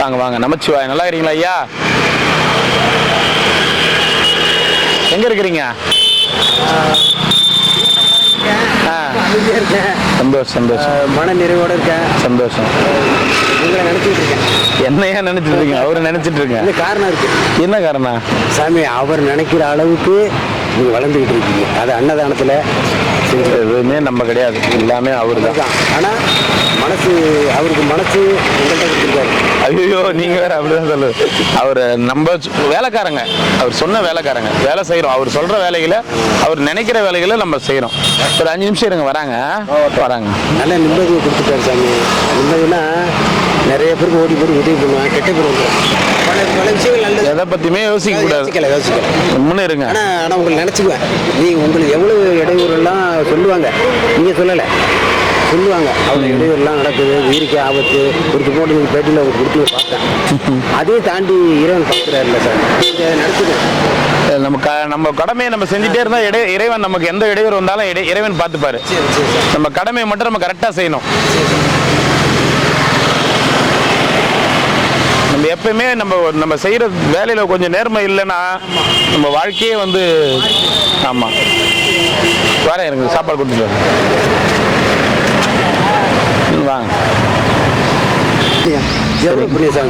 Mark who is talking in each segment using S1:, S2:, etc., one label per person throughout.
S1: வாங்க வாங்க. நமச்சிவாய். நல்லா இருக்கீங்களா ஐயா? எங்க இருக்கிறீங்க? சந்தோஷம் சந்தோஷம்.
S2: மன நிறைவோட இருக்கேன்.
S1: சந்தோஷம்.
S2: உங்களை நினைச்சிட்டு இருக்கேன்.
S1: என்னையா நினைச்சிட்டு இருக்கீங்க? அவரு நினைச்சிட்டு இருக்கேன்.
S2: காரணம் இருக்கு.
S1: என்ன காரணம்?
S2: சாமி அவர் நினைக்கிற அளவுக்கு நீங்க வளர்ந்துகிட்டு இருக்கீங்க. அது அன்னதானத்துல
S1: எதுவுமே நம்ம கிடையாது, எல்லாமே அவரு தான்.
S2: ஆனா மனசு அவருக்கு மனசு உங்கள்கிட்ட கொடுத்துருக்காரு.
S1: ஐயோ நீங்க வேற அப்படிதான் சொல்லு. அவர் நம்ம வேலைக்காரங்க, அவர் சொன்ன வேலைக்காரங்க, வேலை செய்யறோம். அவர் சொல்ற வேலைகளை, அவர் நினைக்கிற வேலைகளை நம்ம செய்யறோம். ஒரு 5 நிமிஷம் இருங்க, வராங்க வராங்க.
S2: நல்ல நிம்மதியை கொடுத்துட்டாரு சாமி. நிம்மதினா நிறைய பேருக்கு ஓடி போய் உதவி பண்ணுவாங்க, கெட்ட பேர் வந்துடும். பல விஷயங்கள் நல்லது.
S1: எதை பத்தியுமே யோசிக்க கூடாது.
S2: யோசிக்கல.
S1: இருங்க.
S2: ஆனா உங்களை நினைச்சுக்குவேன். நீங்க உங்களுக்கு எவ்வளவு இடையூறு எல்லாம் சொல்லுவாங்க, நீங்க சொல்லலை சொல்லுவாங்க. அவங்க இடையூறுலாம் நடக்குது, உயிருக்கு ஆபத்து. ஒரு போட்டு நீங்கள் பேட்டியில் அவங்க கொடுத்து பார்த்தேன். அதையும் தாண்டி இறைவன் பார்க்குறாருல்ல சார்,
S1: நடத்துக்கணும். நம்ம கடமையை நம்ம செஞ்சுட்டே இருந்தா இறைவன் நமக்கு எந்த இடையூறு வந்தாலும் இறைவன் பார்த்துப்பாரு. நம்ம கடமையை மட்டும் நம்ம கரெக்டாக செய்யணும். நம்ம எப்பயுமே நம்ம செய்யற வேலையில கொஞ்சம் நேர்மை இல்லைன்னா நம்ம வாழ்க்கையே வந்து ஆமா. வர எனக்கு சாப்பாடு கொடுத்துட்டு வாங்க.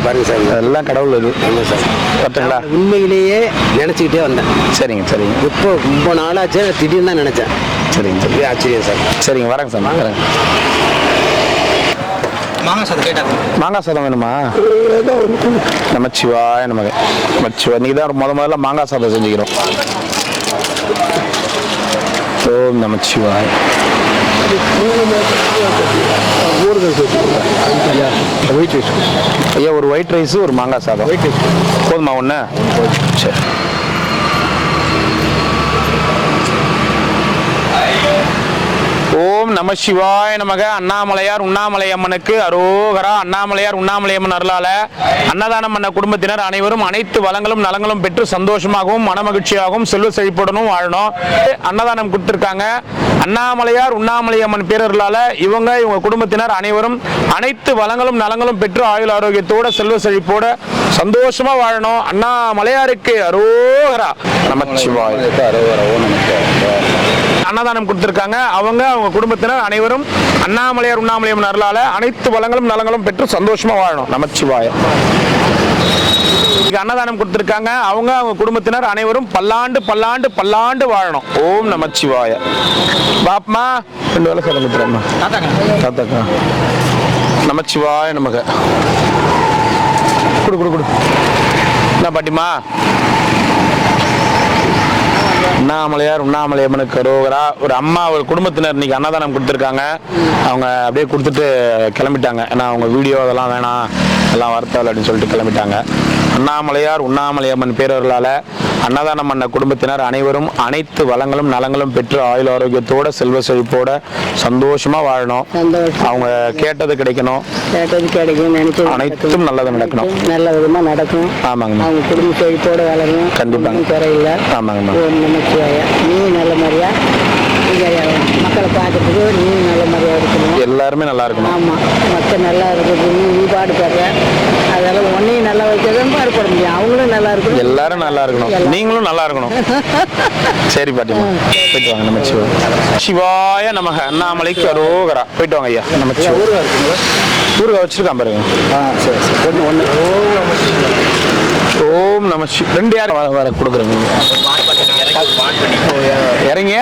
S2: பாருங்க சார்,
S1: அதெல்லாம் கடவுள் இது
S2: சார்.
S1: பார்த்தீங்களா?
S2: உண்மையிலேயே நினைச்சுக்கிட்டே வந்தேன்.
S1: சரிங்க சரிங்க.
S2: இப்போ ரொம்ப நாளாச்சு, திடீர்னு தான் நினைச்சேன்.
S1: சரிங்க சரி.
S2: ஆச்சரியம் சார்.
S1: சரிங்க, வரேங்க சார். வரேங்க.
S2: மாங்காய் சாதம் கேட்டாங்க.
S1: மாங்காய் சாதம் வேணுமா? நமச்சிவாய நமக்கு. நமச்சிவாய். நீங்க தான் முதல்ல மாங்காய் சாதம் செஞ்சுக்கிறோம். ஓம் நமச்சிவாய். ஐயா ஒரு ஒயிட் ரைஸ், ஒரு மாங்காய் சாதம் போதுமா? ஒன்று சரி. ஓம் நம சிவாய நமக. அண்ணாமலையார் உண்ணாமலையம்மனுக்கு அரோகரா. அண்ணாமலையார் உண்ணாமலையம்மன் அருளால அன்னதானம் பண்ண குடும்பத்தினர் அனைவரும் அனைத்து வளங்களும் நலங்களும் பெற்று சந்தோஷமாகவும் மனமகிழ்ச்சியாகவும் செல்வ செழிப்புடனும் வாழணும். அன்னதானம் கொடுத்திருக்காங்க. அண்ணாமலையார் உண்ணாமலையம்மன் பேரருளால இவங்க குடும்பத்தினர் அனைவரும் அனைத்து வளங்களும் நலங்களும் பெற்று ஆயுள் ஆரோக்கியத்தோட செல்வ செழிப்போட சந்தோஷமா வாழணும். அண்ணாமலையாருக்கு அரோகரா. நமச்சிவாய. அன்னதானம் கொடுத்திருக்காங்க. அவங்க குடும்பத்தினர் அனைவரும் அண்ணாமலையார் உண்ணாமலையம்மன் அருளால அனைத்து வளங்களும் நலங்களும் பெற்று சந்தோஷமா வாழணும். நமச்சிவாய. அன்னதானம் கொடுத்திருக்காங்க. அவங்க குடும்பத்தினர் அனைவரும் பல்லாண்டு பல்லாண்டு பல்லாண்டு வாழணும். ஓம் நமச்சிவாய. பாப்மா 2 வேளை சொல்ல கொடுத்துறேம்மா. தாத்தாக்கா நமச்சிவாய நமக. குடு குடு குடு. என்ன பாட்டிமா? அண்ணாமலையார் உண்ணாமலையம்மனுக்கு அரோகரா. ஒரு அம்மா ஒரு குடும்பத்தினர் இன்னைக்கு அன்னதானம் கொடுத்துருக்காங்க. அவங்க அப்படியே கொடுத்துட்டு கிளம்பிட்டாங்க. ஏன்னா அவங்க வீடியோ அதெல்லாம் வேணாம், எல்லாம் வருத்தல் அப்படின்னு சொல்லிட்டு கிளம்பிட்டாங்க. அண்ணாமலையார் உண்ணாமலையம்மன் பேரர்களால அன்னதானம் பண்ண குடும்பத்தினர் அனைவரும் அனைத்து வளங்களும் நலங்களும் பெற்று ஆயுள் ஆரோக்கியத்தோட செல்வ செழிப்போட சந்தோஷமா வாழணும். அவங்க கேட்டது கிடைக்கணும், அனைத்தும் நல்லது நடக்கணும்,
S2: நல்ல விதமா நடக்கும்.
S1: ஆமாங்கம்மா.
S2: அவங்க குடும்ப செழிப்போட வளரும்.
S1: கண்டிப்பாங்க.
S2: குறையில்லை.
S1: ஆமாங்கம்மா.
S2: நீ நல்ல மாதிரியா மக்களை பார்க்கறதுக்கு நீ நல்ல மாதிரியா இருக்கணும்.
S1: எல்லாருமே நல்லா இருக்கணும்.
S2: ஆமா, மக்கள் நல்லா இருக்குது. நீ பாடுபடுற அதெல்லாம் ஒன்னையும் நல்லா வைக்கிறதும் பாடுபட முடியும். அவங்களும் நல்லா இருக்கணும். எல்லாரும் நல்லா இருக்கணும்.
S1: நீங்களும் நல்லா இருக்கணும். சரி பாட்டிமா, போயிட்டு வாங்க. நம்ம சிவாய நமக. அண்ணாமலைக்கு அரோகரா. போயிட்டு வாங்க ஐயா. நம்ம ஊருகா வச்சிருக்கான் பாருங்க. ஓம் நம. 2 யார் வர கொடுக்குறேங்க. இறங்க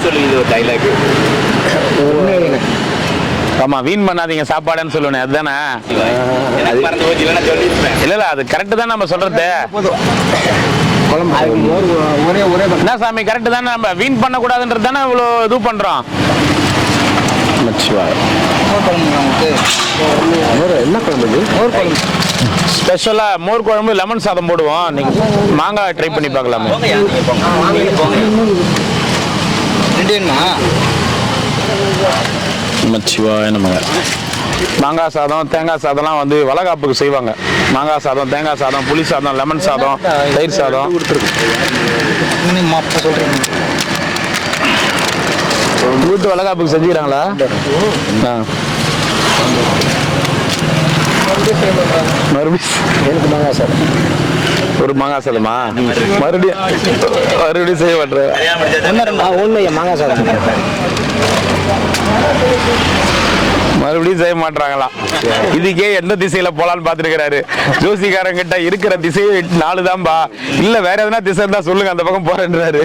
S2: சொல்லி ஒரு டைலாக்.
S1: ஆமா, வீண் பண்ணாதீங்க சாப்பாடுன்னு சொல்லுவேன். அதுதானே? இல்ல அது கரெக்ட் தான் நம்ம சொல்றது. என்ன சாமி கரெக்ட் தானே? நம்ம வீண் பண்ண கூடாதுன்றது தானே இவ்வளவு இது பண்றோம். என்ன குழம்பு? ஸ்பெஷலா மோர் குழம்பு, லெமன் சாதம் போடுவோம். நீங்க மாங்காய் ட்ரை பண்ணி பார்க்கலாமே. நமச்சிவாய நமக. மாங்காய் சாதம், தேங்காய் சாதம்லாம் வந்து வளகாப்புக்கு செய்வாங்க. மாங்காய் சாதம், தேங்காய் சாதம், புளி சாதம், லெமன் சாதம், தயிர் சாதம். வீட்டு வளகாப்புக்கு செஞ்சுக்கிறாங்களா? மறுபடியும்
S2: எனக்கு மாங்காய் சாதம்.
S1: ஒரு மாங்காய் சாதமா? மறுபடியும் செய்ய மாட்டேன்.
S2: உண்மையா மாங்காய் சாதம்
S1: மறுபடியும் செய்ய மாட்டாங்களாம். இதுக்கே எந்த திசையில போலான்னு பாத்துருக்கிறாரு. ஜோசிக்காரங்கிட்ட இருக்கிற திசையை 4 தான்பா, இல்ல வேற எதனா திசை இருந்தா சொல்லுங்க, அந்த பக்கம் போறேன்றாரு.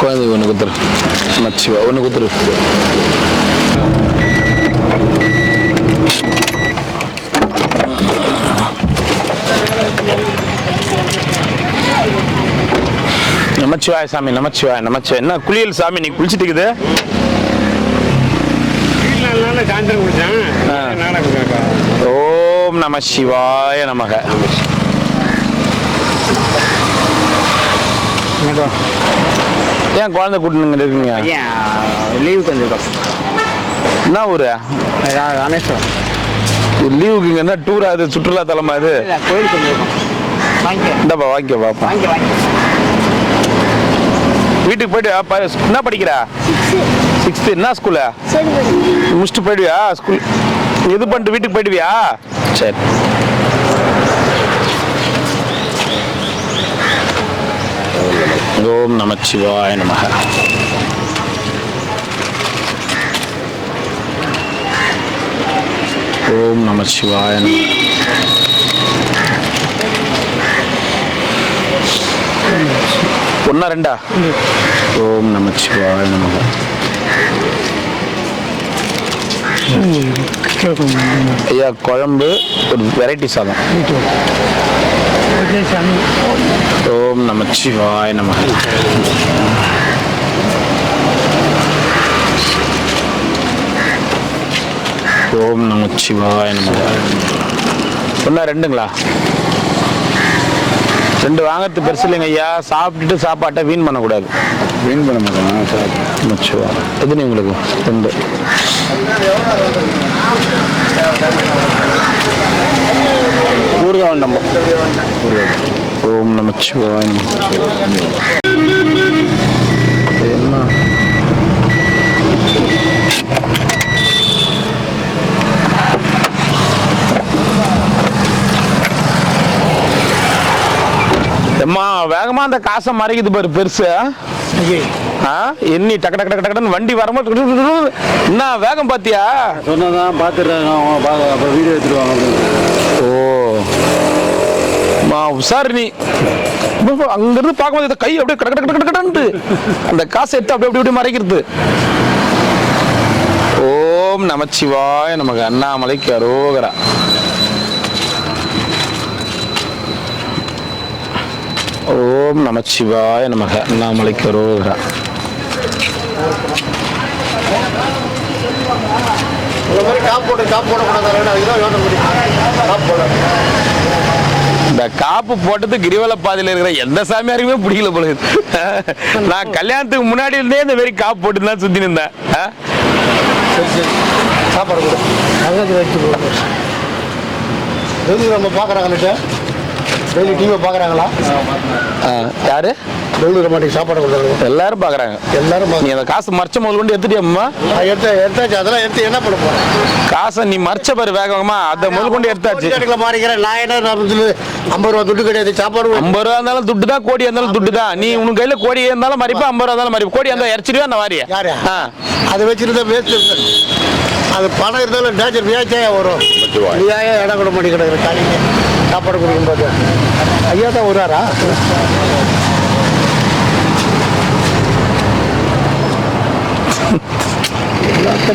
S1: குழந்தை ஒண்ணு குத்துரு, மச்சிவா ஒண்ணு குத்துரு. நமச்சிவாய சாமி, நமச்சிவாய நமச்சிவாய. என்ன குளியல் சாமி, நீ குளிச்சுட்டு இருக்குது? ஓம் நம சிவாய நமக. ஏன் குழந்தை கூட்டினுங்க இருக்கீங்க?
S2: லீவுக்கு வந்துருக்கோம்.
S1: என்ன ஊரு?
S2: ராமேஸ்வரம்.
S1: லீவுக்கு இங்க என்ன டூர் ஆகுது, சுற்றுலா தலமா இது?
S2: கோயிலுக்கு வந்துருக்கோம்.
S1: இந்தப்பா வாங்கிக்க பாப்பா. வீட்டுக்கு போயிட்டு என்ன படிக்கிற? 6th. என்ன ஸ்கூலு முடிச்சுட்டு போயிடுவியா? ஸ்கூல் இது பண்ணிட்டு வீட்டுக்கு போயிடுவியா? சரி. ஓம் நமச்சிவாய நமக. ஓம் நமச்சிவாய நமக. ஒன்னா ரெண்டா? ஓம் நமச்சிவாய நமக. ஐயா குழம்பு ஒரு வெரைட்டி சாதம். ஓம் நமச்சிவாய நமக. ஓம் நமச்சிவாய நமக. ஒன்னா ரெண்டுங்களா? 2 வாங்கிறது பெருசு இல்லைங்க ஐயா. சாப்பிட்டுட்டு சாப்பாட்டை வீண் பண்ணக்கூடாது.
S2: வீண் பண்ண மாட்டேன்.
S1: மச்சுவா எதுன்னு உங்களுக்கு 2
S2: ஊறுகாய் நம்ம.
S1: ஓம் நமச்சிவாய. என்ன அம்மா வேகமா அந்த காசை மறைக்குது பாரு பெருசு. எண்ணி டக்கு டக்கு டக்கு டக்குன்னு வண்டி வரும்போது என்ன வேகம் பாத்தியா?
S2: சொன்னதான் பார்த்துடுறாங்க, அப்புறம் வீடியோ எடுத்துருவாங்க.
S1: ஓ உசாரு நீ. அங்கிருந்து பார்க்கும்போது கை அப்படியே கடை கடை கடை கடன்ட்டு அந்த காசை எடுத்து அப்படி அப்படி மறைக்கிறது. ஓம் நமச்சிவாய நமக்கு. அண்ணாமலைக்கு அரோகரா. ஓம் நமச்சிவாய நமக. அண்ணாமலைக்கு அரோகரா. இந்த காப்பு போட்டது கிரிவல பாதையில இருக்கிற எந்த சாமியாருக்குமே பிடிக்கல போல. நான் கல்யாணத்துக்கு முன்னாடி இருந்தே இந்த மாதிரி காப்பு போட்டு தான் சுத்தி இருந்தேன்.
S2: சாப்பாடு கூட நம்ம பார்க்குறாங்க. டெய்லி டிவியை பார்க்குறாங்களா?
S1: யாரு?
S2: பெங்களூர் மாட்டிக்கு சாப்பாடு கொடுத்தாங்க.
S1: எல்லாரும் பார்க்குறாங்க.
S2: எல்லாரும்
S1: நீ அந்த காசு மறைச்ச முதல் கொண்டு எடுத்துட்டியம்மா?
S2: எடுத்தாச்சு. அதெல்லாம் எடுத்து என்ன பண்ண போறேன்?
S1: காசை நீ மறைச்ச பாரு வேகமா, அதை முதல் கொண்டு எடுத்தாச்சு.
S2: மாறிக்கிறேன் நான். என்ன 50 ரூபா துட்டு கிடையாது. சாப்பாடு
S1: 50 ரூபா இருந்தாலும் துட்டு தான், கோடி இருந்தாலும் துட்டு தான். நீ உனக்கு கையில கோடி இருந்தாலும் மறிப்பா, 50 ரூபா இருந்தாலும் மறிப்பா. கோடி இருந்தாலும் இறச்சிடுவா அந்த மாதிரி.
S2: யாரு அதை வச்சிருந்தா வேஸ்ட். அது பணம் இருந்தாலும் டேச்சர் வியாச்சியா வரும். வியாயா இடம் கூட மாட்டி கிடக்குற காலைக்கு சாப்பாடு கொடுக்கும்போது. ஐயா தான் வருவாரா?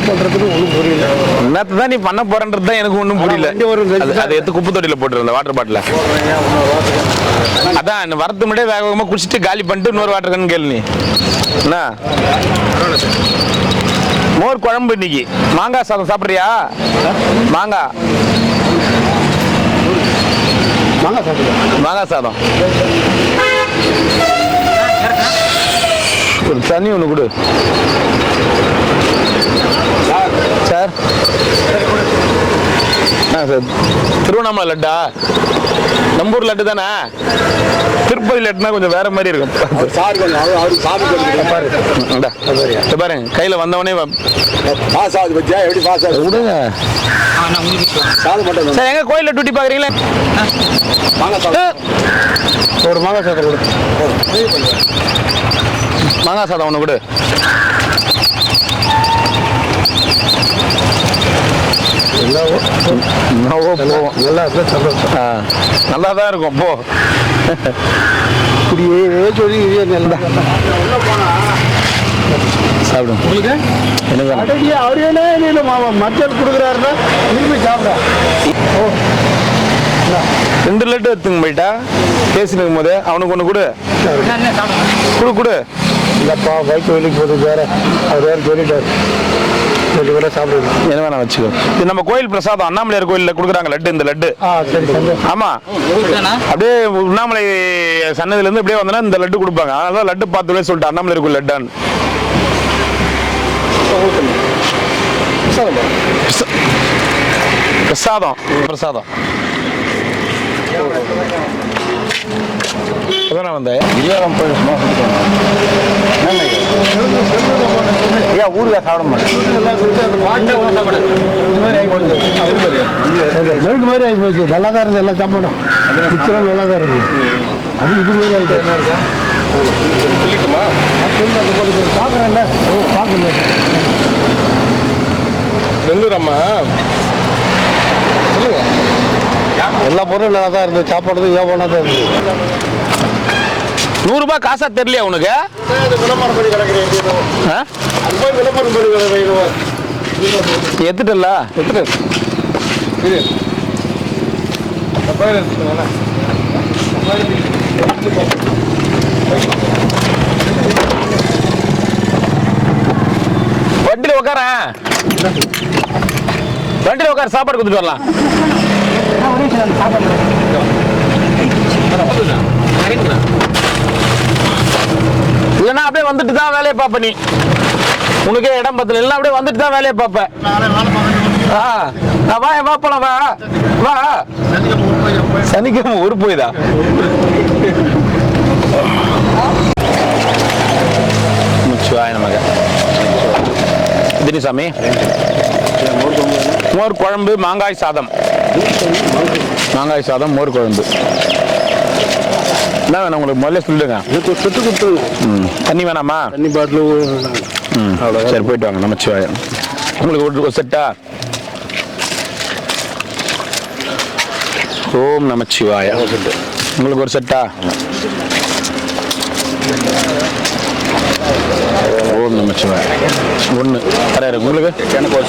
S2: பண்றதுக்கு ஒன்றும் புரியல.
S1: என்னத்தான் நீ பண்ண போறன்றது தான் எனக்கு ஒன்றும் புரியல. அதை எடுத்து குப்பை தொட்டியில போட்டுருந்த வாட்டர் பாட்டில. அதான் வரது முன்னாடியே வேக வேகமா குடிச்சிட்டு காலி பண்ணிட்டு இன்னொரு வாட்டர் கன்னு கேளு நீ. என்ன மோர் குழம்பு இன்னைக்கு. மாங்காய் சாதம் சாப்பிட்றியா? மாங்காய் மாங்காய் சாதம் ஒரு தண்ணி ஒன்று கொடு சார். சார் திருவண்ணாமலை லட்டா நம்பூர் லட்டு தானே? திருப்பதி லட்டுனா கொஞ்சம் வேற மாதிரி இருக்கும். பாருங்க கையில வந்தவனே விடுங்க. சரி, எங்க கோயில்ல டூட்டி பாக்குறீங்களா? ஒரு மாங்காய் சாதம் கொடு. மாங்காய் சாதம் ஒன்று கொடு. நல்லா தான் இருக்கும். போ இப்படியே சொல்லி சாப்பிடும். அவரே மஞ்சள் கொடுக்குறாருன்னா திரும்பி சாப்பிட 2 லட்டு எடுத்துங்க போயிட்டா பேசினுக்கும் போது அவனுக்கு ஒன்று கொடு. கொடு கொடு. இல்லப்பா பைக் வெளிக்கு போகுது வேற. அவர் வேற சொல்லிட்டாரு. என்ன வேணா வச்சுக்கோ. இது நம்ம கோயில் பிரசாதம். அண்ணாமலையார் கோயில்ல கொடுக்குறாங்க லட்டு. இந்த லட்டு ஆமா, அப்படியே உண்ணாமலை சன்னதில இருந்து அப்படியே வந்தா இந்த லட்டு கொடுப்பாங்க. அதனால லட்டு பார்த்து சொல்லிட்டு அண்ணாமலையார் கோயில் லட்டான்னு. பிரசாதம் பிரசாதம் வந்தேன். ஊருக்கா சாப்பிட மாட்டேன். மாதிரி ஆகி போச்சு. நல்லா தான் இருந்தது எல்லாம் சாப்பிடும். நல்லா தான் இருக்கு. அது இது மாதிரி ஆகிட்டு பார்க்குறேன்ல பார்க்கல. வெள்ளூரம்மா சொல்லுங்க. எல்லா பொருளும் நல்லா தான் இருந்தது. சாப்பாடு ஏவானா தான் இருந்தது. 100 ரூபாய் காசா தெரியலையா உனக்கு? எத்துட்டல வண்டியில் உட்காரேன். வண்டியில் உட்கார சாப்பாடு கொடுத்துட்டு வரலாம். இல்லைன்னா அப்படியே வந்துட்டு தான் வேலையை பார்ப்ப. நீ உனக்கே இடம் பத்தல. எல்லாம் அப்படியே வந்துட்டு தான் வேலையை பார்ப்பேன். வா வா போலாம். வா வா. சனிக்கிழமை ஊர் போய்தா? நமக்கு தினிசாமி மோர் குழம்பு, மாங்காய் சாதம். மாங்காய் சாதம், மோர் குழம்பு. என்ன வேணும் உங்களுக்கு? முதல்ல சொல்லுங்க. செட்டு கொடுத்து. தண்ணி வேணாமா? தண்ணி பாட்டில். சரி, போயிட்டு வாங்க. நமச்சிவாயம். உங்களுக்கு ஒரு செட்டா? ஓம் நமச்சிவாய. உங்களுக்கு ஒரு செட்டா? ஓம் நமச்சிவாய. ஒன்று தரையாரு உங்களுக்கு. எனக்கு ஒரு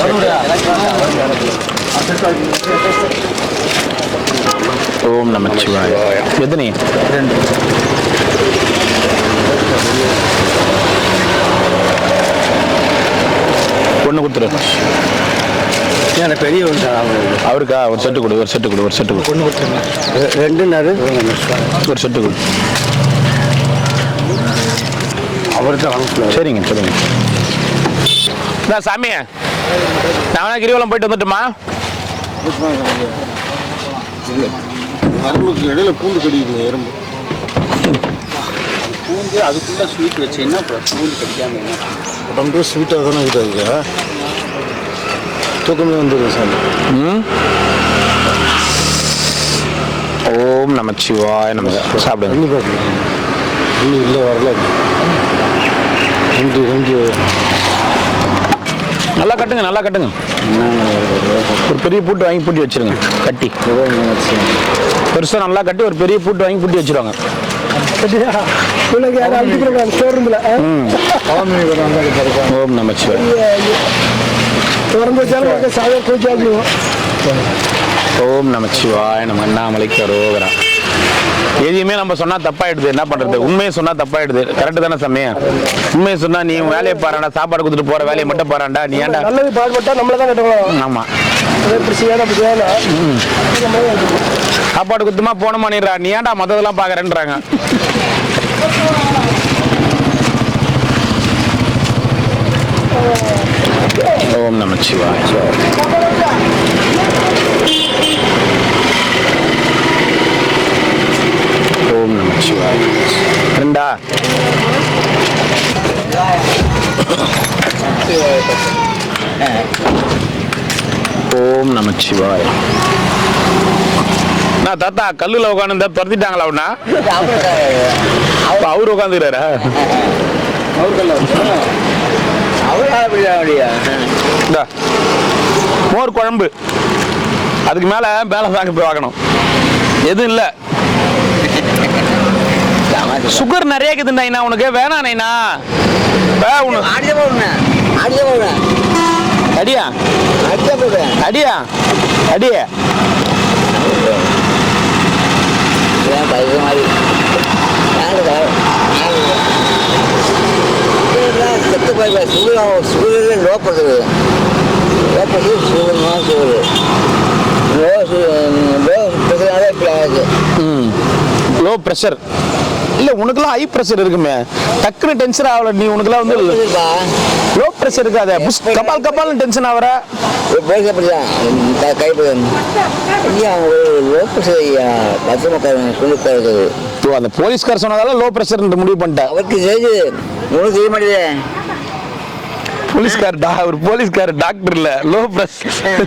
S1: ஓம் நமச்சிவாய. எத்தனை? 2. ஒன்று கொடுத்துரு. எனக்கு பெரிய அவருக்கா ஒரு செட்டு கொடு. ஒரு செட்டு கொடு. ஒரு செட்டு கொடு. ஒன்று கொடுத்துருங்க. 2 ஒரு செட்டு கொடு. அவருக்கு சரிங்க. சரிங்க. சாமி, நான் கிரிவலம் போயிட்டு வந்துட்டுமா? இடையில பூண்டு கடிக்குது. எறும்பு பூண்டு. அதுக்குள்ள ஸ்வீட் வச்சீங்கன்னா பூண்டு கடிக்காம ரொம்ப ஸ்வீட்டாக தானே இருக்குது. தூக்கமே வந்துடும் சாமி. ஓம் நமச்சிவாய. நம்ம சாப்பிடுங்க. இன்னும் பார்க்கலாம். இன்னும் இல்லை, வரல. 2 நல்லா கட்டுங்க. நல்லா கட்டுங்க. ஒரு பெரிய பூட்டு வாங்கி பூட்டி வச்சிருங்க. கட்டி பெருசாக நல்லா கட்டி ஒரு பெரிய பூட்டு வாங்கி பூட்டி வச்சிருவாங்க. ஓம் நமச்சிவாய. ஓம் நமச்சிவாய. நம்ம அண்ணாமலைக்கு அரோகரா. எதையுமே நம்ம சொன்னா தப்பாயிடுது. என்ன பண்றது? உண்மையை சொன்னா தப்பாயிடுது. கரெக்ட் தானே சமயம்? உண்மையை சொன்னா நீ வேலையை பாராண்டா, சாப்பாடு கொடுத்துட்டு போற வேலையை மட்டும் பாராண்டா. நீ ஏன்டா நல்லது பாடுபட்டா நம்மள தான் கட்டணும். ஆமா, சாப்பாடு குத்துமா போன பண்ணிடுறா. நீ ஏன்டா மத்ததெல்லாம் பாக்குறேன்றாங்க. ஓம் நமச்சிவாய. ஓம் நமச்சிவாய. நான் தாத்தா கல்லுல உட்காந்து துரத்திட்டாங்களா அவனா? அவரு உட்காந்துக்கிறாரா? மோர் குழம்பு, அதுக்கு மேல பேலை தாங்க போய் வாங்கணும். எதுவும் இல்ல, சுகர் நிறைய இருக்குதுண்ணா உனக்கு வேணாம் நைனா. அடியா அடியா அடிய லோ பிரஷர் இல்ல, உனக்குலாம் ஹை பிரஷர் இருக்குமே, டக்குன்னு டென்ஷன் ஆகல நீ. உனக்குலாம் வந்து லோ பிரஷர் இருக்காத, கபால் கபால்னு டென்ஷன் ஆகுற. அந்த போலீஸ்கார் சொன்னதால லோ பிரஷர் முடிவு பண்ணிட்டேன்.
S2: செய்ய மாட்டேது
S1: போலீஸ்கார் ஒரு போலீஸ்கார் டாக்டர் இல்ல, லோ பிரஷர்.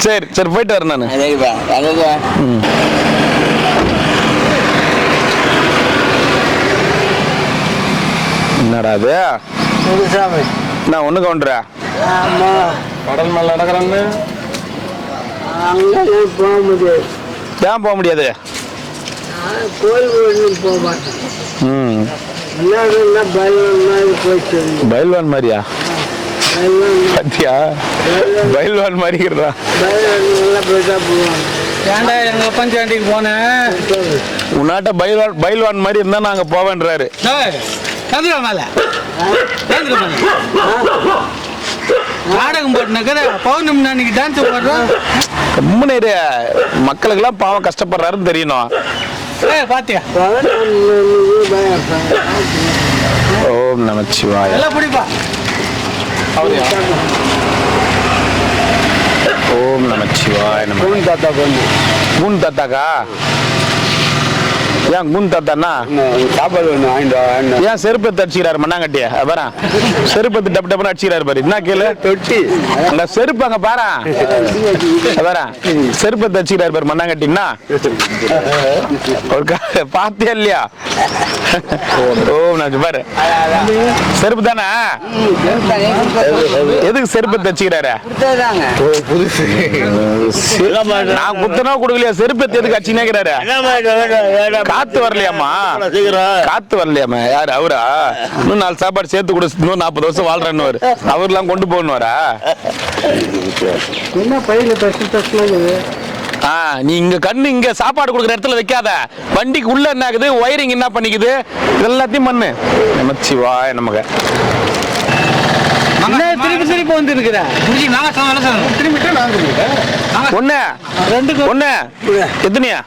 S1: சரி சரி போயிட்டு வரேன் நான். என்னடா அது? நான் ஒண்ணு கவுண்டர கடல் மேல நடக்கிறான்னு ஏன் போக முடியாது? பயில்வான் மாதிரியா? பத்தியா பயில்வான் மாதிரிக்கிறா. உன்னாட்ட பயில்வான் மாதிரி இருந்தா நாங்க போவேன்றாரு.
S3: நாடகம் போட்டுனாக்கிற பௌர்ணமி அன்னைக்கு டான்ஸ் போடுறோம்.
S1: மக்களுக்கு எல்லாம் பாவம் கஷ்டப்படுறாருன்னு தெரியணும்.
S3: பாத்தியா?
S1: ஓம் நமச்சிவாய.
S3: எல்லாம் பிடிப்பா.
S1: ஓம் நமச்சிவாய. கூன் தாத்தாக்கா? ஏன் கூன் தாத்தானா
S2: சாப்பாடு
S1: ஏன் செருப்பத்தை அடிச்சுக்கிறாரு மண்ணாங்கட்டிய? பாரு செருப்பத்து டப்பு டப்புன்னு அடிச்சுக்கிறாரு பாரு. என்ன கேளு
S2: தொட்டி
S1: அந்த செருப்பு அங்க பாரு, பாரு செருப்பத்தை அடிச்சுக்கிறாரு பாரு மண்ணாங்கட்டின்னா. ஒரு பாத்தியா இல்லையா? ஓம் நான் பாரு செருப்பு தானே. எதுக்கு செருப்பத்தை அடிச்சுக்கிறாரு? நான் குத்தனோ கொடுக்கலையா, செருப்பத்தை எதுக்கு அடிச்சுக்கிறாரு? காத்து வரலையாமா? காத்து வரலையாமா? யாரு அவரா? இன்னும் 4 சாப்பாடு சேர்த்து கூட இன்னும் 40 வருஷம் வாழ்றேன்னு அவர்லாம் கொண்டு போகணுவாரா? நீ இங்க கண்ணு இங்க சாப்பாடு கொடுக்குற இடத்துல வைக்காத. வண்டிக்கு உள்ள என்ன ஆகுது, ஒயரிங் என்ன பண்ணிக்குது, எல்லாத்தையும் பண்ணு. நமச்சிவாய நமக.
S3: திருப்பி திருப்பி வந்து இருக்கிற
S1: ஒண்ணு ஒண்ணு எத்தனையா?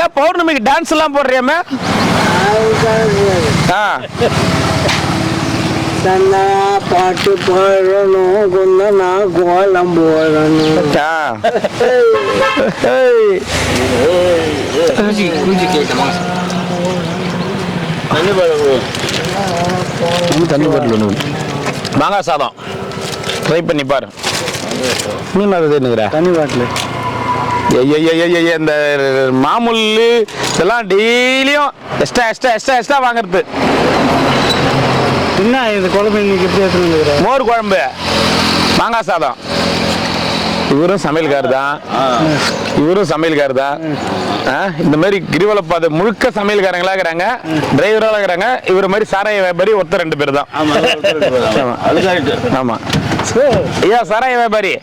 S1: ஏன் பௌர்ணமிக்கு டான்ஸ் எல்லாம் போடுறியாமே?
S2: பாட்டு போடணும், குந்தனா கோலம் போடணும்.
S1: தண்ணி பாட்டில் மாங்காய் சாதம் ட்ரை பண்ணி பாரு. தண்ணி பாட்டில் இந்த மாமூல் இதெல்லாம் டெய்லியும் எக்ஸ்ட்ரா எக்ஸ்ட்ரா எக்ஸ்ட்ரா எக்ஸ்ட்ரா வாங்குறது.
S3: என்ன இது குழம்பு இன்னைக்கு எப்படி எடுத்துன்னு?
S1: மோர் குழம்பு, மாங்காய் சாதம். இவரும் சமையல்கார் தான், இவரும் சமையல்கார் தான். இந்த மாதிரி கிரிவலப்பாதை முழுக்க சமையல்காரங்களா இருக்கிறாங்க, டிரைவரா இருக்கிறாங்க. இவர் மாதிரி சாராய வியாபாரி ஒருத்தர் 2 பேர் தான். ஆமா ஐயா சாராய வியாபாரி.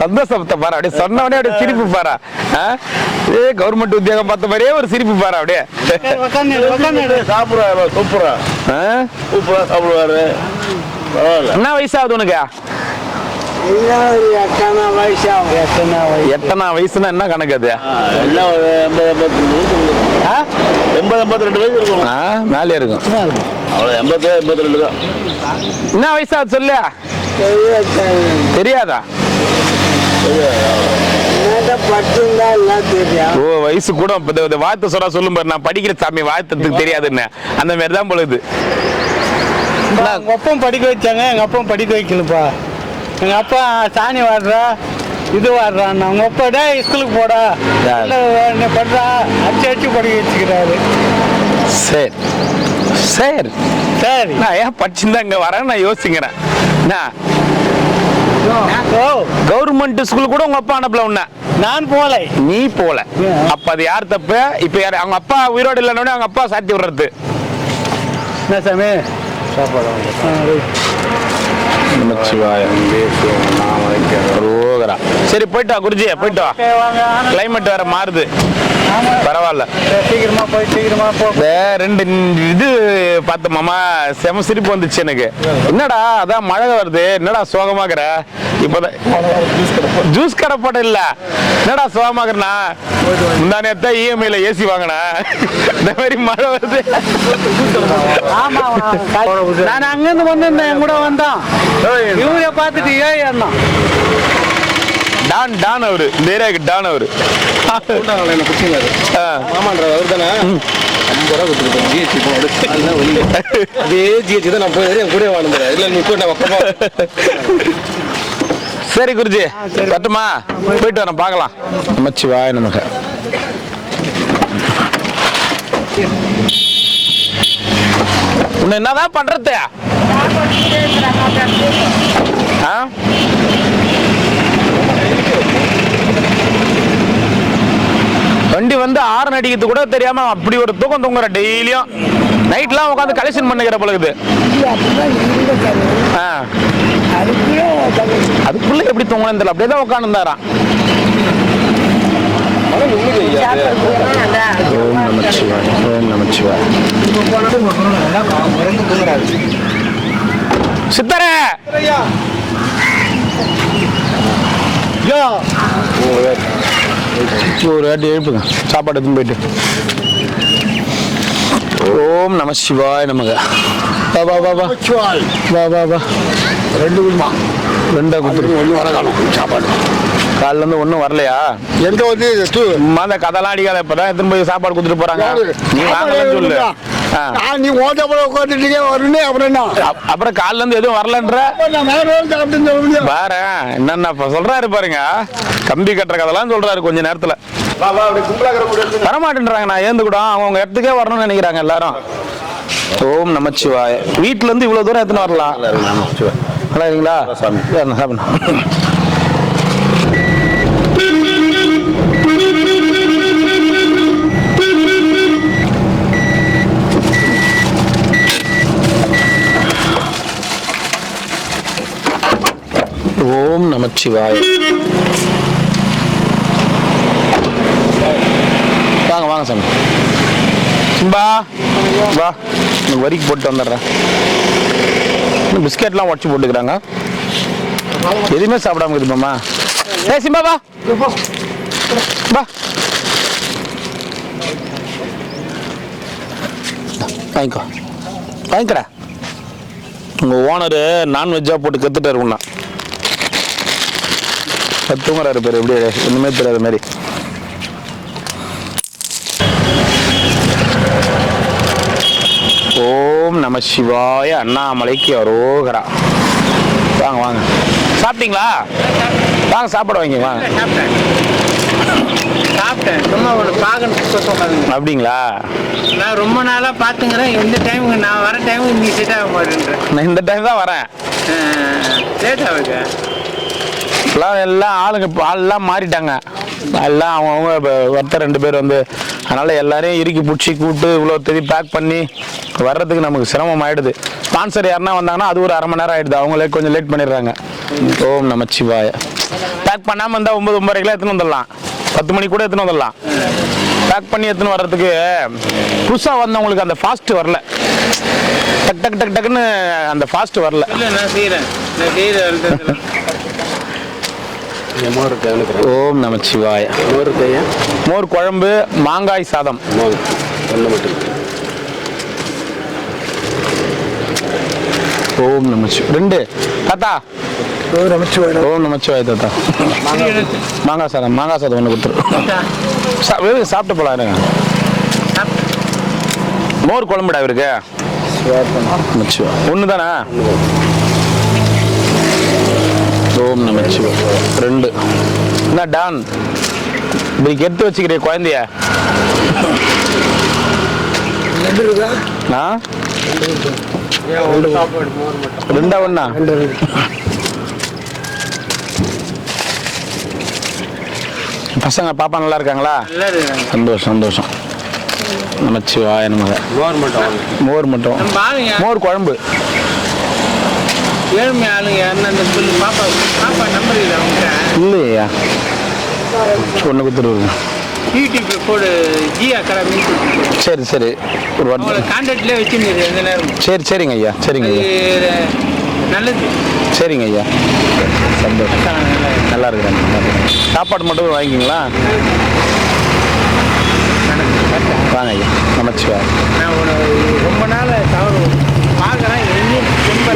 S1: சந்தோஷத்தை பாரு, அப்படியே சொன்னவனே அப்படியே சிரிப்பு பாரா. கவர்மெண்ட் உத்தியோகம் பார்த்த மாதிரியே ஒரு சிரிப்பு பாரா. அப்படியே
S2: சாப்பிடுவாரு, சூப்பரா சூப்பரா சாப்பிடுவாரு.
S1: என்ன வயசாகுது உனக்கு? 8 வயசுனா என்ன கணக்கு அது?
S2: 80-82 வயசு இருக்கும்.
S1: மேலே இருக்கும்.
S2: அவ்வளோ 80-82 தான்.
S1: என்ன வயசாகுது சொல்லு? தெரியாதா?
S2: பட்டுந்தா எல்லாம் தெரியும்.
S1: ஓ வயசு கூட இந்த வார்த்தை சொல்லும் பாரு, நான் படிக்கிற சாமி வார்த்தைக்கு தெரியாதுன்னு அந்த மாதிரி தான் பொழுது.
S3: எங்க அப்பவும் படிக்க வச்சாங்க, எங்க அப்பவும் படிக்க வைக்கலப்பா. எங்க அப்பா சாணி வாடுறா, இது வாடுறான். உங்க அப்பா டே ஸ்கூலுக்கு போடா, நீ படுறா, அடிச்சு படிக்க வச்சுக்கிறாரு.
S1: சரி சரி
S3: சரி,
S1: நான் ஏன் படிச்சுதான் இங்க வரேன்னு நான் யோசிக்கிறேன். கவர்மெண்ட் ஸ்கூல் கூட உங்க அப்பா அனுப்பல உன்ன.
S3: நான் போல.
S1: நீ போல. அப்ப அது யார் தப்பு? இப்ப யார்? அவங்க அப்பா உயிரோடு இல்லைன்னு அவங்க அப்பா சாத்தி விடுறது.
S3: என்ன சாமி சாப்பாடு?
S1: சரி போயிட்டா குருஜி, போயிட்டா. கிளைமேட் வேற மாறுது, பரவாயில்ல.
S3: சீக்கிரமா போய் சீக்கிரமா போ.
S1: ரெண்டு இது பார்த்த மாமா, செம சிரிப்பு வந்துச்சு எனக்கு. என்னடா அதான் மழை வருது, என்னடா சோகமாக்குற? இப்பதான் ஜூஸ் கடை போட்ட இல்ல, என்னடா சோகமாக்குறா? முந்தானே இஎம்ஐல ஏசி வாங்கினா இந்த மாதிரி மழை வருது.
S3: ஆமா, நான் அங்கிருந்து வந்திருந்தேன், என் கூட வந்தான். இவங்க பார்த்துட்டு ஏன்
S1: டான் டான் அவரு, இந்த ஏரியாவுக்கு டான் அவரு.
S2: மாமான்ற அவர் தானே 50 ரூபா கொடுத்துருக்கோம் ஜிஹெச்சி போடு. அதே ஜிஹெச்சி தான் நான் போய் என் கூட வாழ்ந்துறேன். இல்லை நீ போய் நான் பக்கமா.
S1: சரி குருஜி, கட்டுமா? போயிட்டு வரேன், பார்க்கலாம். நமச்சிவாய நமக. உன்னை என்னதான் பண்றது? வண்டி வந்து ஆரன் அடிக்கிறது கூட தெரியாம அப்படி ஒரு தூக்கம் தூங்குற. டெய்லியும் நைட்லாம் உட்காந்து கலெக்ஷன் பண்ணுகிற பொழுது. அதுக்குள்ள எப்படி தூங்கணும் தெரியல, அப்படியே தான் உட்காந்துருந்தாராம். சித்தரே ஒரு வாட்டி எழுப்புங்க, சாப்பாடு எடுத்துன்னு போயிட்டு. ஓம் நம சிவாய நமக. வா வா வா வா வா வா. ரெண்டா கொடுத்துரு. ஒன்றும் வர காணும் சாப்பாடு. காலில இருந்து ஒன்றும் வரலையா?
S2: எங்க வந்து
S1: அந்த கதெல்லாம் அடிக்காத, இப்பதான் எடுத்துன்னு போய் சாப்பாடு கொடுத்துட்டு போறாங்க. நீ வாங்கலன்னு சொல்லு.
S2: நீ உட்காந்துட்டீங்க வரணும். அப்புறம் என்ன?
S1: அப்புறம் காலில இருந்து எதுவும் வரலன்ற பாரு. என்னென்ன சொல்றாரு பாருங்க, கம்பி கட்டுற கதெல்லாம் சொல்றாரு கொஞ்ச நேரத்துல. வரமாட்டேன்றாங்க. நான் ஏந்து கூட அவங்க இடத்துக்கே வரணும்னு நினைக்கிறாங்க எல்லாரும். ஓம் நமச்சிவாய. வீட்டுல இருந்து இவ்வளவு தூரம் எத்தனை வரலாம்? நல்லா இருக்கீங்களா? ஓம் நமச்சிவாய. வாங்க வாங்க சாமி. சிம்பா வா, வரிக்கு போட்டு வந்துடுறேன். பிஸ்கெட்லாம் உடச்சி போட்டுக்கிறாங்க, எதுவுமே சாப்பிடாம இருக்குமாம்மா. ஏ சிம்பா வா வா, வாங்கிக்கோ வாங்கிக்கடா. உங்க ஓனரு நான்வெஜ்ஜா போட்டு கத்துட்டாரு. உண்ணா தூங்குறாரு பேர், எப்படி ஒண்ணுமே தெரியாத மாதிரி. ஓம் நம சிவாய. அண்ணாமலைக்கு அரோகரா. வாங்க வாங்க, சாப்பிட்டீங்களா? வாங்க சாப்பாடு வாங்கி வாங்க.
S3: சாப்பிட்டேன், சும்மா ஒரு பார்க்கணும்.
S1: அப்படிங்களா?
S3: நான் ரொம்ப நாளா பாத்துங்கிறேன். எந்த டைமுக்கு நான் வர டைமுக்கு நீ செட் ஆக மாட்டேன்ற.
S1: நான் இந்த டைம் தான் வரேன்.
S3: லேட் ஆகுது.
S1: எல்லாம் ஆளுங்க ஆள்லாம் மாறிட்டாங்க. எல்லாம் அவங்கவுங்க ஒருத்தர் 2 பேர் வந்து, அதனால எல்லாரையும் இறுக்கி பிடிச்சி கூப்பிட்டு இவ்வளோ தேதி பேக் பண்ணி வர்றதுக்கு நமக்கு சிரமம் ஆயிடுது. ஸ்பான்சர் யாருன்னா வந்தாங்கன்னா அது ஒரு 1/2 மணி நேரம் ஆயிடுது. அவங்களே கொஞ்சம் லேட் பண்ணிடுறாங்க. ஓம் நமச்சிவாய. பேக் பண்ணாமல் இருந்தால் 9, 9:30 எடுத்துன்னு வந்துடலாம். 10 மணிக்கு கூட எடுத்துன்னு வந்துடலாம். பேக் பண்ணி எடுத்துன்னு வர்றதுக்கு புதுசாக வந்தவங்களுக்கு அந்த ஃபாஸ்ட் வரல. டக் டக் டக் டக்குன்னு அந்த ஃபாஸ்ட் வரல.
S3: நான் செய்கிறேன்.
S1: ஓம் நமச்சிவாய. மோர் குழம்பு, மாங்காய் சாதம். ஓம் நமச்சிவாய. 2 தாத்தா ஓம் நமச்சிவாய தாத்தா. மாங்காய் சாதம் ஒன்று கொடுத்துரு. சாப்பிட்டு போலாம் இருங்க. மோர் குழம்புடா இவருக்கு ஒன்று தானே? ஓம் நமச்சிவாய 2. என்ன டான் இப்படி கெடுத்து வச்சுக்கிறே குழந்தைய? ஆ 2 ஒண்ணா? பசங்க பாப்பா நல்லா இருக்காங்களா? சந்தோஷம். நமச்சிவாய நமக. மோர் மட்டும் மோர் குழம்பு.
S3: ஏழ்மை ஆளுங்க பாப்பா நம்பர் இல்லை அவங்க
S1: இல்லையா? ஒன்று கொடுத்துருவாங்க.
S3: யூடியூப்ல போடு ஜியா கடை மீன் கொடுத்து.
S1: சரி ஒரு
S3: அவங்கள கான்டாக்ட்லேயே வச்சுருந்தது எந்த நேரம்.
S1: சரிங்க ஐயா.
S3: நல்லது.
S1: சரிங்க ஐயா. சந்தோஷம். நல்லா இருக்கிறாங்க. சாப்பாடு மட்டும் வாங்கிக்கிங்களா? வாங்க ஐயா. நமச்சிவாய்.
S3: நான் ரொம்ப நாள் தவறு பார்க்குறேன்.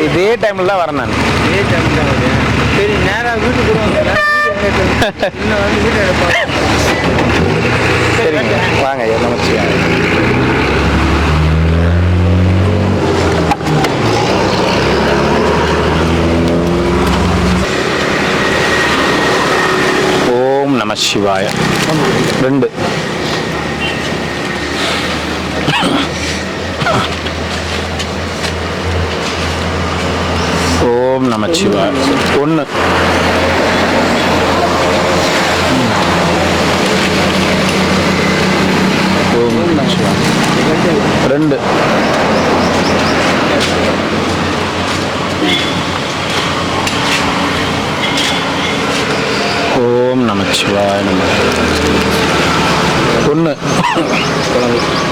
S1: இதே டைமில் தான் வரேன் நான்.
S3: இதே டைமில் தான் வரேன். சரி நேராக வீட்டுக்கு இன்னும் வந்து வீட்டை எடுப்பேன்.
S1: சரிங்க வாங்க ஐயா. நமச்சிவாய். ஓம் நம சிவாய 2. ஓம் நமச்சிவாய 1. ஓம் நமச்சிவாய 2. ஓம் நமச்சிவாய நம 1.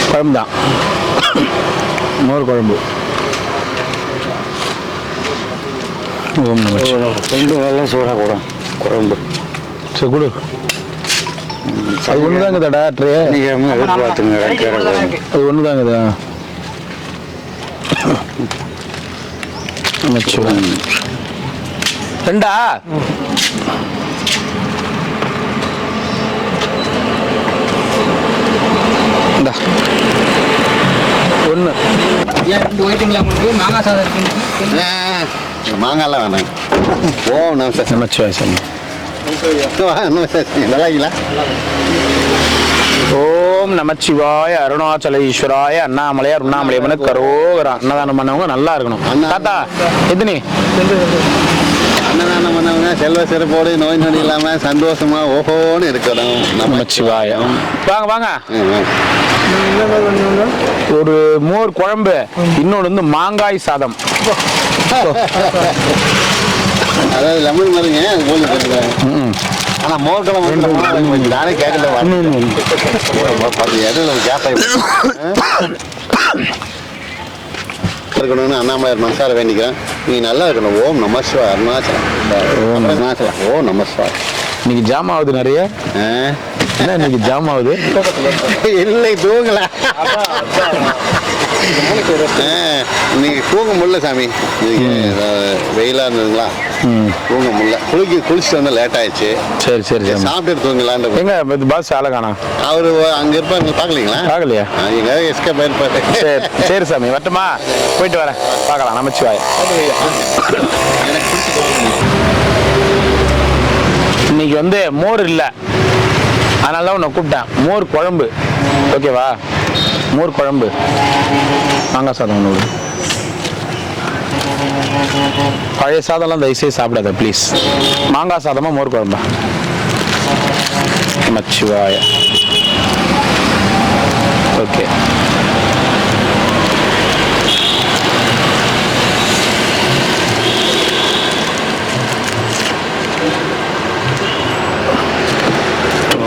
S1: குழம்பு தான். மோர் குழம்பு. ஓம் நமச்சிவாய.
S2: 2 வெள்ளம் சூடாக கூட குழம்பு.
S1: சரி கொடு. அது ஒன்று தாங்கதாடா ட்ரே?
S2: நீங்கள் எதிர்பார்த்துங்க.
S1: அது ஒன்று தாங்கதா? நமச்சிவாய 2. இந்தா 1.
S3: மாங்காய் சாதம் இருக்கு.
S2: மாங்காய்லாம் வேணாங்க. ஓம்
S1: நமச்சிவாய சாமி.
S2: நல்லாங்களா?
S1: ஓம் நமச்சிவாய அருணாச்சல ஈஸ்வராய அண்ணாமலையார் உண்ணாமலையம்மனுக்கு கரோகரா. அன்னதானம் பண்ணவங்க நல்லா இருக்கணும். தாத்தா எத்தனி
S2: அன்னதானம் பண்ணவங்க செல்வ சிறப்போடு நோய் நொடி இல்லாமல் சந்தோஷமா ஓஹோன்னு இருக்கணும்.
S1: நமச்சிவாய. வாங்க ஒரு மோர் குழம்பு, இன்னொன்று வந்து மாங்காய் சாதம்.
S2: அதாவது லெமன் மாதிரிங்க போல. ஆனால் மோர் குழம்பு நானே கேட்கல. இருக்கணும்னு அண்ணாமலையார் மனசார வேண்டிக்கிறேன். நீ நல்லா இருக்கணும். ஓம் நம சிவாய. அருணாச்சலம். ஓம் நம சிவாய.
S1: இன்னைக்கு ஜாம் ஆகுது நிறைய. என்ன இன்னைக்கு ஜாம் ஆகுது?
S2: இல்லை தூங்கல. இன்னைக்கு தூங்க முடியல சாமி. வெயிலா இருந்ததுங்களா, தூங்க முடியல. குளிச்சுட்டு வந்து லேட் ஆயிடுச்சு.
S1: சரி
S2: சாப்பிட்டு தூங்கலான்.
S1: எங்க பாஸ் ஆளகானா?
S2: அவரு அங்க இருப்பாரு. பாக்கலீங்களா?
S1: பாக்கலையா?
S2: எங்க எஸ்கேப் ஆயிருப்பாரு.
S1: சரி சாமி வரட்டுமா? போயிட்டு வரேன். பார்க்கலாம். நமச்சிவாய. இன்னைக்கு வந்து மோர் இல்லை, அதனால தான் உன்னை கூப்பிட்டேன். மோர் குழம்பு ஓகேவா? மோர் குழம்பு மாங்காய் சாதம் ஒன்று. பழைய சாதம்லாம் தயவுசெய்து சாப்பிடாத ப்ளீஸ். மாங்காய் சாதமா மோர் குழம்பா? நமச்சிவாய. ஓகே.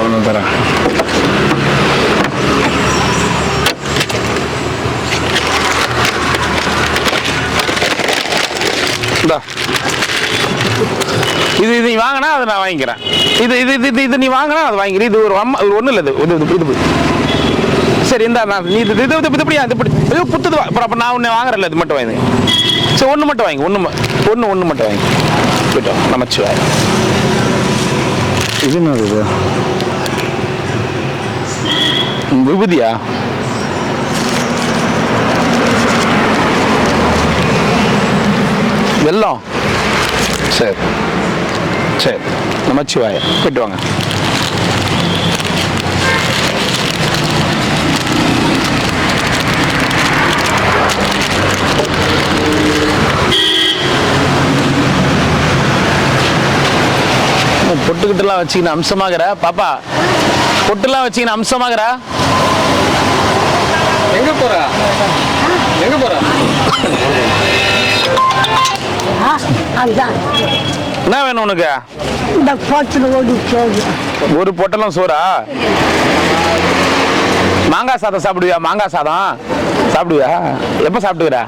S1: ஒன்று தரேன். இது நீ வாங்கினா அதை நான் வாங்கிக்கிறேன். இது நீ வாங்கினா அதை வாங்கிக்கிறேன். இது ஒரு ஒன்றும் இல்லை. இது சரி இந்த நீ இது இப்படியா இது இப்படி ஐயோ புத்துது. அப்புறம் நான் ஒன்று வாங்குறேன்ல, இது மட்டும் வாங்கி. சரி ஒன்று மட்டும் வாங்கி. ஒன்று மட்டும் வாங்கி. போயிட்டு வாங்க. நமச்சிவாய். இது என்ன இது? விபூதியா? வெல்லம். சரி சரி, நமச்சிவாய. போயிட்டு வாங்க. பொட்டுக்கிட்டலாம் வச்சுக்கின அம்சமாகிற பாப்பா, பொட்டுலாம் வச்சுக்கின அம்சமாகிற. எங்க போறா? எங்க போறா? என்ன வேணும் உனக்கு? ஒரு பொட்டலம் சோறா? மாங்காய் சாதம் சாப்பிடுவியா? மாங்காய் சாதம் சாப்பிடுவியா? எப்ப சாப்பிட்டுக்கிற?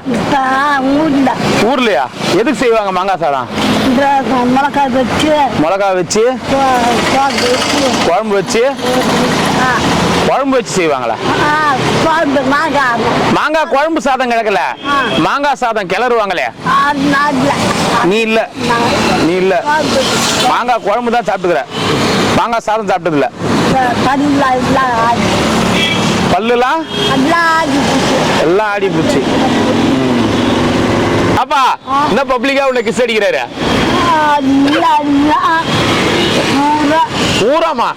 S1: ஊர்லயா? எதுக்கு செய்வாங்க மாங்காய் சாதம்? மிளகாய் வச்சு குழம்பு வச்சு செய்வாங்களா? மாங்காய் குழம்பு சாதம் கிடக்கல, மாங்காய் சாதம் கிளறுவாங்களே. நீ இல்ல, நீ இல்ல, மாங்காய் குழம்பு தான் சாப்பிட்டுக்கிற, மாங்காய் சாதம் சாப்பிட்டது இல்ல. பல்லுலாம் எல்லாம் ஆடி போச்சு. அப்பா என்ன பப்ளிக்கா உள்ள கிஸ் அடிக்கிறாரு? ஊராமா?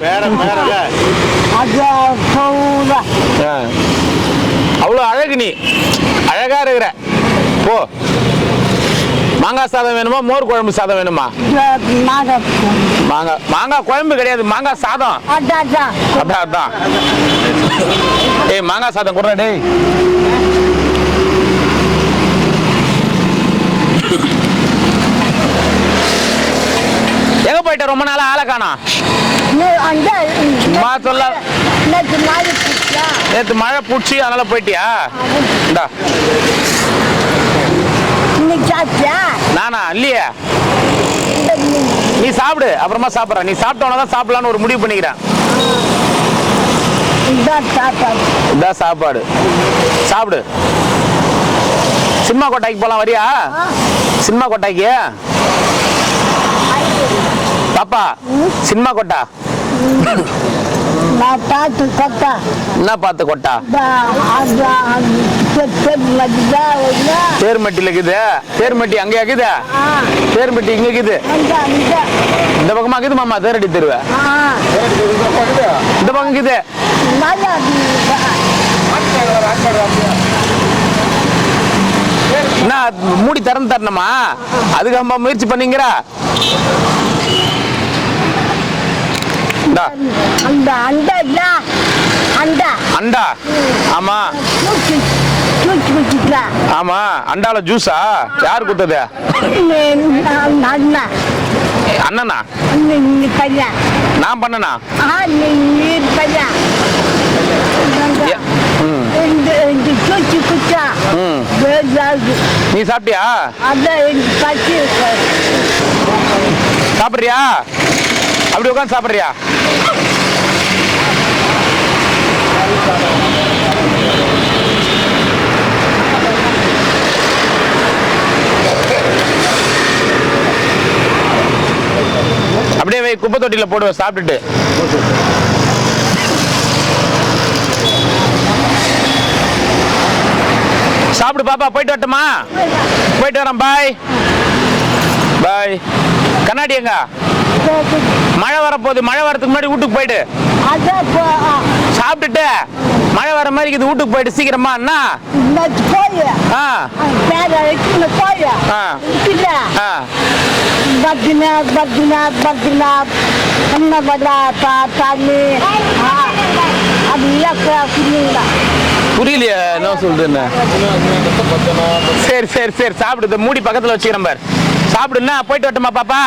S1: அவ்வளவு அழகு, நீ அழகா இருக்கிற. போ. மாங்காய் சாதம் வேணுமா மோர் குழம்பு சாதம் வேணுமா? மாங்காய் குழம்பு கிடையாது, மாங்காய் சாதம். அதான் ஏய், மாங்காய் சாதம் கொடுறா டேய். எங்க போயிட்ட? ரொம்ப நாளா ஆளை காணோம். சும்மா சொல்ல. நேத்து மழை பூச்சி அதனால போயிட்டியா? இந்தா. நானா? இல்லையே. நீ சாப்பிடு, அப்புறமா சாப்பிட்ற. நீ சாப்பிட்டவனதான் சாப்பிடலான்னு ஒரு முடிவு பண்ணிக்கிறேன். இதான் சாப்பாடு. சாப்பிடு. சினிமா கொட்டாய்க்கு போலாம், வரியா? சினிமா கொட்டாய்க்கு பாப்பா, சினிமா கொட்டா. என்ன பார்த்து கொட்டா? தேர்மட்டில இருக்குது. தேர்மட்டி அங்கே இருக்குது, தேர்மட்டி இங்க இருக்குது. இந்த பக்கமா இருக்குது மாமா, தேரடி தெருவ. இந்த பக்கம் இருக்குது. என்ன மூடி திறந்து தரணுமா? அதுக்கு அம்மா முயற்சி பண்ணீங்களா? அண்டா? ஆமா ஆமா. அண்டால ஜூஸா? யார் கொடுத்தது? அண்ணனா? நான் பண்ணனா? நீ சாப்பிட்டியா? சாப்பிடுறியா? அப்படி உட்காந்து சாப்பிடுறியா? அப்படியே வை, குப்பை தொட்டியில போடுவேன் சாப்பிட்டுட்டு. சாப்பிடு பாப்பா. போயிட்டு வரட்டுமா? போயிட்டு வரேன். பாய் பாய். கண்ணாடி எங்க? மழை வரப்போகுது, மழை வரதுக்கு முன்னாடி வீட்டுக்கு போயிட்டு சாப்பிட்டுட்டு மழை வர மாதிரி இது வீட்டுக்கு போயிட்டு சீக்கிரமா. அண்ணா புரியலையா என்ன சொல்றேன்னு? சரி சரி சரி, சாப்பிடுது. மூடி பக்கத்துல வச்சுக்கிறேன் பாரு. சாப்பிடுன்னா. போயிட்டு வரட்டுமா பாப்பா?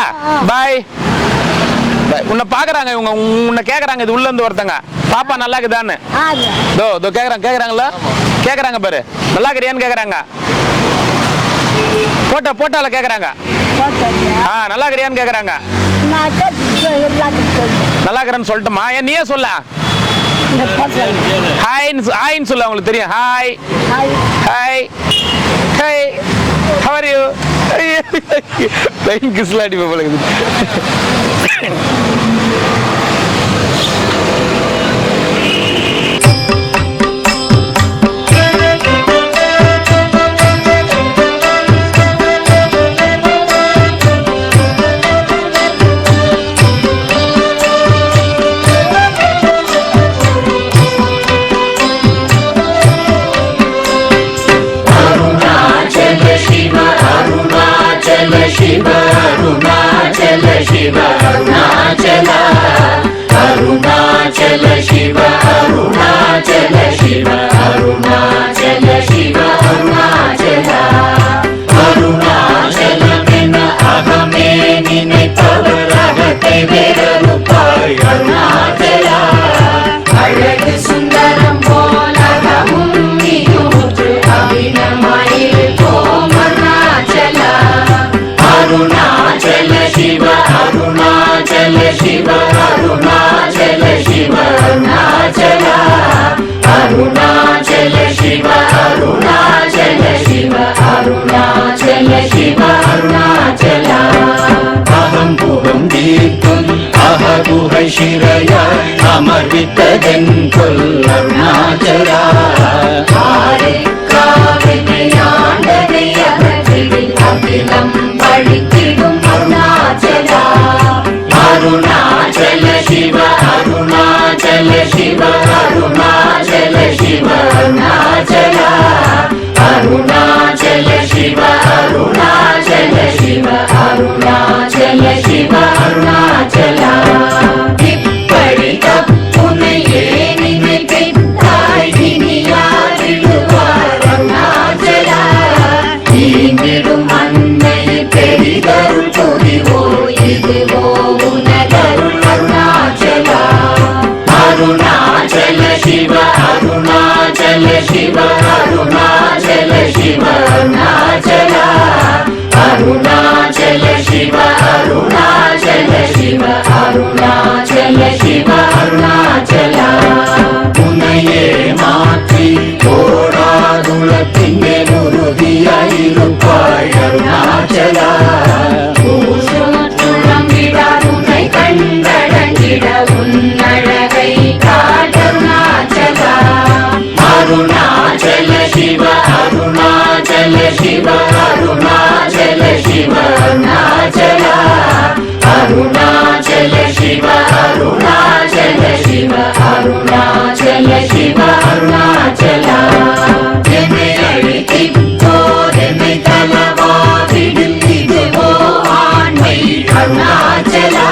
S1: பாய். உன்னை பாக்குறாங்க இவங்க, உன்னை கேக்குறாங்க. இது உள்ள இருந்து ஒருத்தங்க, பாப்பா நல்லா இருக்குதான்னு. இதோ கேக்குறாங்களா? கேக்குறாங்க பாரு, நல்லா இருக்கிறியான்னு கேக்குறாங்க. போட்டோல கேக்குறாங்க. நல்லா இருக்கிறியான்னு கேக்குறாங்க. நல்லா இருக்கிறேன்னு சொல்லட்டுமா? ஏன் நீயே சொல்ல. ஹாய்ன்னு சொல்ல, அவங்களுக்கு தெரியும். Hi hi hi. How are you? Flying kiss லாம் அடிப்ப போல இருக்குது.
S4: Shiva, Arunachala Shiva, Arunachala, Arunachala Shiva, Arunachala Shiva, Arunachala Shiva, Arunachala, Arunachala Mena Ahame Ninaipavaragate Verarupai Arunachala, Alagu Sundaram Polagamum Niyutru Abhinamayirukom Arunachala. Arunachala Shiva, Arunachala Shiva, Arunachala Shiva, Arunachala, Arunachala Shiva, Arunachala Shiva, Arunachala Shiva, Arunachala. Aham puham deetum, ahaguhai shiraya, amarvitaden kol Arunachala. Aarikkavinayandadai ahathidil agilam படித்திடும் Arunachala Arunachal சிவ அருணாச்சல சிவ அருணாச்சல சிவ அருணாச்சலா அருணாச்சல சிவ அருணாச்சல சிவ அருணாச்சல சிவ அருணாச்சலா இப்படி தப்புனையே நினைத்தாய் இனி யாரிடுவார் அருணாச்சலா ஈந்திடும் பெரிதருள் புரிவோ இதுவோ உனதருள் அருணாச்சலா அருணாச்சல சிவ அருணாச்சல சிவ அருணாச்சல சிவ அருணாச்சலா அருணாச்சல சிவ அருணாச்சல சிவ அருணாச்சல சிவ அருணாச்சலா உன்னையே மாற்றி ஓடாதுலத்தின் உறுதியாயிருப்பாய் அருணாச்சலா உன்னை கண்டடங்கிட உன்னழகை காட்டருணாச்சலா அருணாச்சல சிவ அருணாச்சல சிவ அருணாச்சல சிவ அருணாச்சலா அருணாச்சல சிவ அருணாச்சல சிவ அருணாச்சல சிவ அருணாச்சலா என்னை அழைத்திப்போர் என்னை தலவாதிடில் இதுவோ ஆண்மை அருணாச்சலா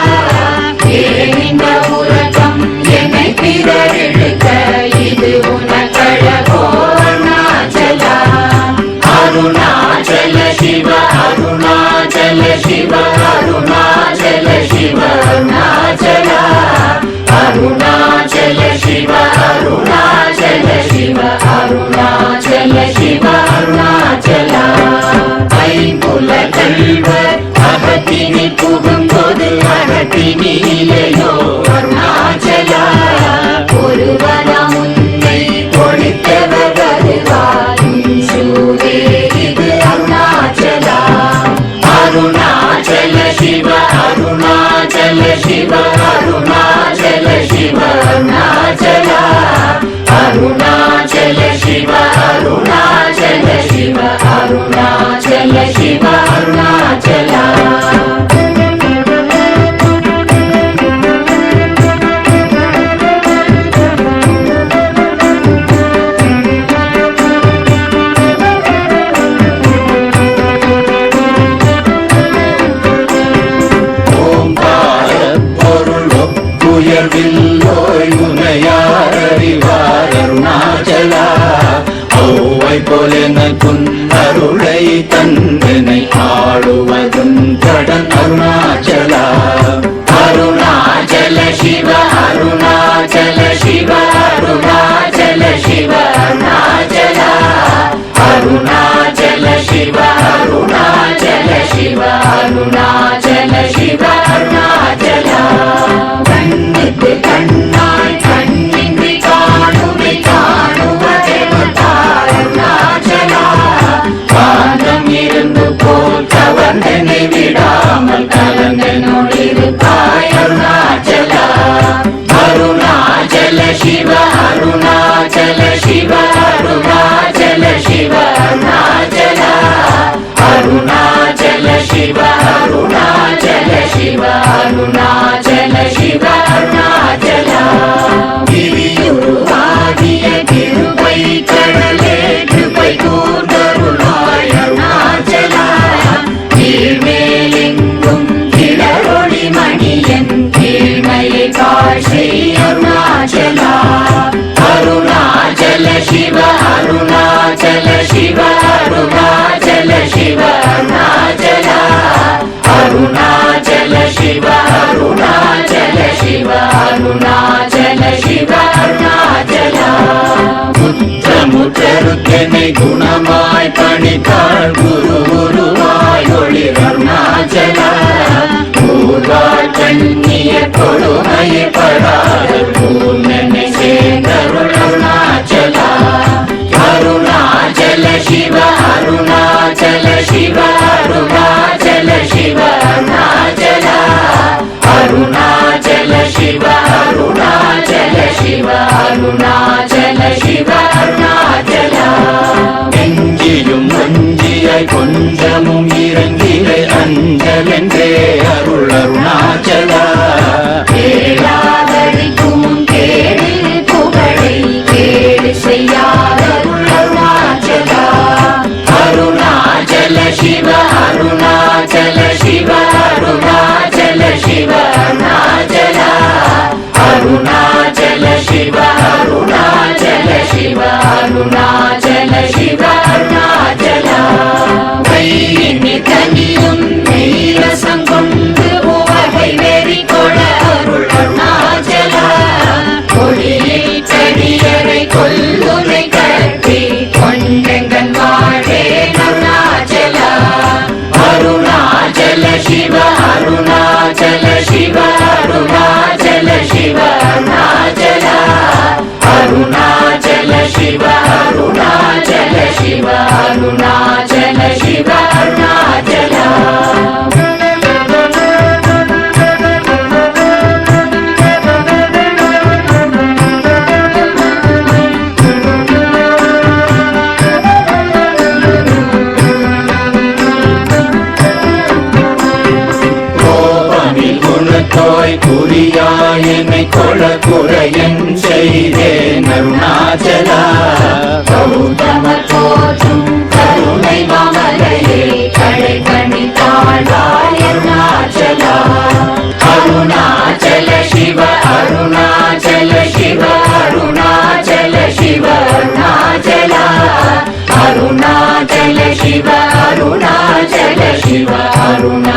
S4: ஏன் இந்த உலகம் என்னை பிறரெடுக்க இது உனக்கழகோ அருணாச்சலா அருணாச்சல சிவ அருணாச்சல சிவ அருணாச்சல சிவ அருணாச்சலா அருணாச்சல சிவ அருணாச்சல சிவ அருணாச்சல சிவ அருணாச்சலா ஐம்புல கல்வர் அகத்தினி புகும்போது அகத்தினிலையோ அருணாச்சலா ஒருவரம் உன்னை ஒழித்தவர் வருவாரும் சூரே இது அருணாச்சலா அருணாச்சல சிவ அருணாச்சல சிவ அருணாச்சல சிவ அருணாச்சலா அருணாச்சல சிவ அருணாச்சல சிவ அருணாச்சல சிவ அருணாச்சலா உயர்வில்லோய் உனையார் அறிவார் அருணாச்சலா ஔவை போலெனக்குன் அருளை தந்தனை ஆளுவதும் கடன் அருணாச்சலா அருணாச்சல சிவ அருணாச்சல சிவ அருணாச்சல சிவ அருணாச்சலா அருணாச்சல சிவ அருணாச்சல சிவ அருணாச்சல சிவ அருணாச்சலா கண்ணுக்கு கண்ணாய் கண்ணின்றி காணுமை காணுவதே அருணாச்சலா காந்தம் இருந்து शिव अरुणाचल अरुणाचल शिव अरुणाचल शिव अरुणाचल शिव अरुणाचल गिरियुरुवागिय கிருபை கடலே கிருபை கூர்ந்தருளாய் அருணாச்சல கீழ்மேலெங்கும் கிளரொளி மணியன் கீழ்மையை காட்சி அருணாச்சல அருணாச்சல சிவ அருணாச்சல சிவ அருணாச்சல சிவ அருணாச்சல அருணாச்சல சிவ அருணாச்சல சிவ அருணாச்சல சிவ அருணாச்சல முற்றமுற்றருக்கெனை குணமாய் பணித்தாள் குரு குருவாய் ஒளிர் அருணாச்சல ஊர்வாழ் கண்ணிய கொடுமையை படாத பூர்ணனை சேர்ந்தருள் அருணாச்சல அருணாச்சல சிவ அருணாச்சல சிவ அருணாச்சல சிவ அருணாச்சல அருணாச்சல சிவ அருணாச்சல சிவ அருணாச்சல சிவ அருணாச்சல நெஞ்சியும் மஞ்சியாய் கொஞ்சமும் இறங்கிலே அஞ்சலென்றே அருள் அருணாச்சல கேளாதடிக்கும் கேடு புகழை கேடு செய்யாத அருணாச்சல அருணாச்சல சிவ அருணாச்சல சிவ அருணாச்சல சிவ அருணாச்சல அருணாச்சல சிவ அருணாச்சல சிவ அருணாச்சல சிவ அருணாச்சல கையினி தனியும் நீரசம் கொண்டு உவகை வெறி கொள அருள் அருணாச்சல கொடியில் செடியரை கொல்லுனை கட்டி கொண்டெங்கன் வாழே அருணாச்சல அருணாச்சல சிவ அருணாச்சல சிவ அருணாச்சல சிவ அருணாச்சல அருணாச்சல சிவ அருணாச்சல சிவ அருணாச்சல சிவ அருணாச்சல குணத்தோய் குறியாய் என்னை கொள குறையன் செய்தேன் அருணாச்சல கௌதம போற்றும் கருணை மாமலையே கடை கணி தாழ்வாய் அருணாச்சல அருணாச்சல சிவ அருணாச்சல சிவ அருணாச்சல சிவ அருணாச்சல அருணாச்சல சிவ அருணாச்சல சிவ அருணா